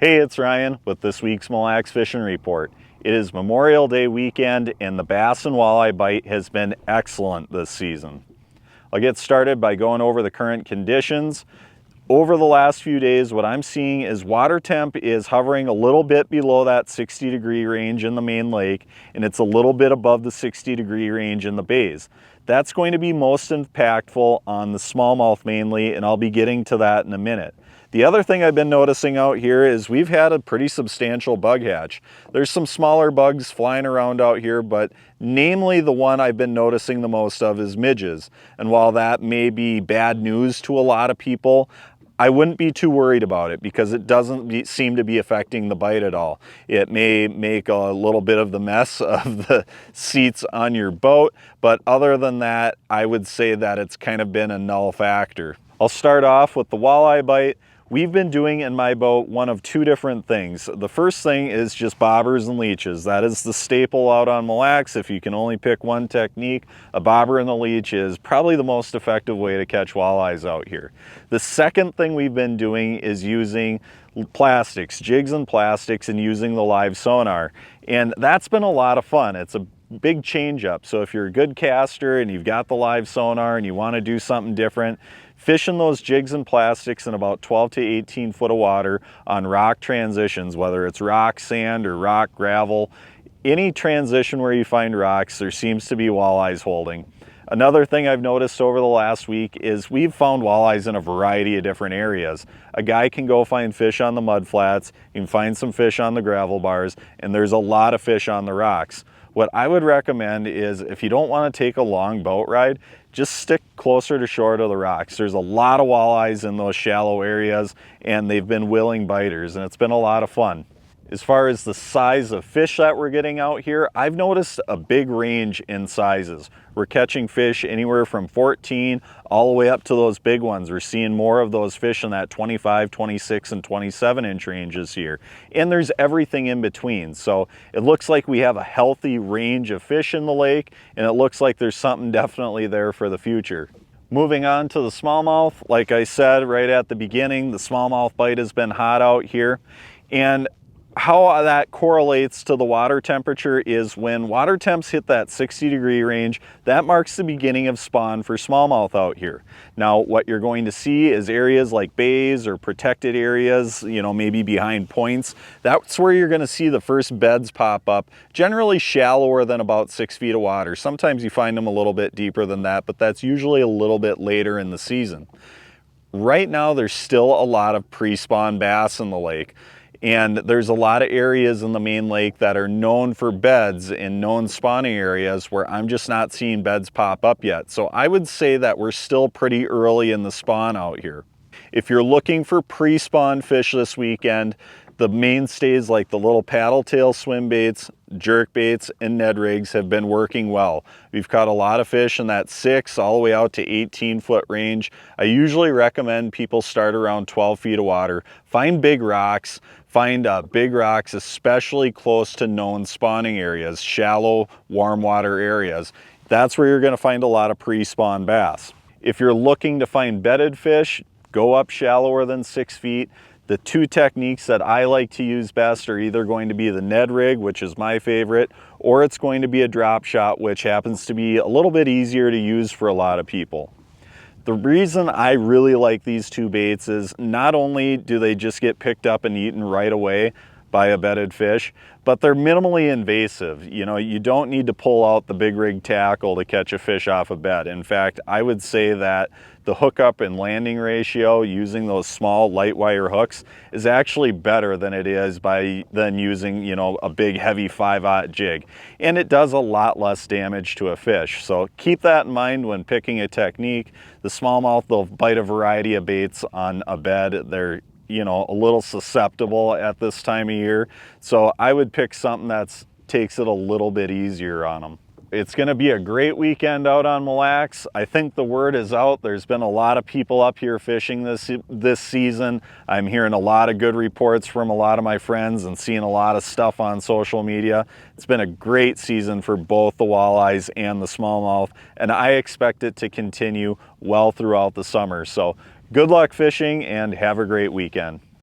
Hey, it's Ryan with this week's Mille Lacs Fishing Report. It is Memorial Day weekend and the bass and walleye bite has been excellent this season. I'll get started by going over the current conditions. Over the last few days, what I'm seeing is water temp is hovering a little bit below that 60-degree range in the main lake, and it's a little bit above the 60-degree range in the bays. That's going to be most impactful on the smallmouth mainly, and I'll be getting to that in a minute. The other thing I've been noticing out here is we've had a pretty substantial bug hatch. There's some smaller bugs flying around out here, but namely the one I've been noticing the most of is midges. And while that may be bad news to a lot of people, I wouldn't be too worried about it because it doesn't seem to be affecting the bite at all. It may make a little bit of the mess of the seats on your boat, but other than that, I would say that it's kind of been a null factor. I'll start off with the walleye bite. We've been doing in my boat one of two different things. The first thing is just bobbers and leeches. That is the staple out on Mille Lacs. If you can only pick one technique, a bobber and the leech is probably the most effective way to catch walleyes out here. The second thing we've been doing is using plastics, jigs and plastics, and using the live sonar. And that's been a lot of fun. It's a big change up. So if you're a good caster and you've got the live sonar and you want to do something different, fishing those jigs and plastics in about 12 to 18 foot of water on rock transitions, whether it's rock, sand, or rock, gravel, any transition where you find rocks, there seems to be walleyes holding. Another thing I've noticed over the last week is we've found walleyes in a variety of different areas. A guy can go find fish on the mud flats, you can find some fish on the gravel bars, and there's a lot of fish on the rocks. What I would recommend is if you don't want to take a long boat ride, just stick closer to shore to the rocks. There's a lot of walleyes in those shallow areas and they've been willing biters and it's been a lot of fun. As far as the size of fish that we're getting out here, I've noticed a big range in sizes. We're catching fish anywhere from 14 all the way up to those big ones. We're seeing more of those fish in that 25, 26, and 27 inch ranges here. And there's everything in between. So it looks like we have a healthy range of fish in the lake, and it looks like there's something definitely there for the future. Moving on to the smallmouth, like I said right at the beginning, the smallmouth bite has been hot out here. And how that correlates to the water temperature is when water temps hit that 60-degree range, that marks the beginning of spawn for smallmouth out here. Now, what you're going to see is areas like bays or protected areas, you know, maybe behind points. That's where you're going to see the first beds pop up, generally shallower than about 6 feet of water. Sometimes you find them a little bit deeper than that, but that's usually a little bit later in the season. Right now, there's still a lot of pre-spawn bass in the lake. And there's a lot of areas in the main lake that are known for beds and known spawning areas where I'm just not seeing beds pop up yet. So I would say that we're still pretty early in the spawn out here. If you're looking for pre-spawn fish this weekend, the mainstays like the little paddle tail swim baits, jerk baits, and Ned rigs have been working well. We've caught a lot of fish in that 6 all the way out to 18 foot range. I usually recommend people start around 12 feet of water. Find big rocks. Find big rocks, especially close to known spawning areas, shallow, warm water areas. That's where you're going to find a lot of pre-spawn bass. If you're looking to find bedded fish, go up shallower than 6 feet. The two techniques that I like to use best are either going to be the Ned rig, which is my favorite, or it's going to be a drop shot, which happens to be a little bit easier to use for a lot of people. The reason I really like these two baits is not only do they just get picked up and eaten right away by a bedded fish, but they're minimally invasive. You know, you don't need to pull out the big rig tackle to catch a fish off a bed. In fact, I would say that the hookup and landing ratio using those small light wire hooks is actually better than it is than using, you know, a big heavy 5/0 jig. And it does a lot less damage to a fish. So keep that in mind when picking a technique. The smallmouth, they'll bite a variety of baits on a bed. They're, you know, a little susceptible at this time of year. So I would pick something that takes it a little bit easier on them. It's going to be a great weekend out on Mille Lacs. I think the word is out. There's been a lot of people up here fishing this season. I'm hearing a lot of good reports from a lot of my friends and seeing a lot of stuff on social media. It's been a great season for both the walleyes and the smallmouth, and I expect it to continue well throughout the summer. So good luck fishing and have a great weekend.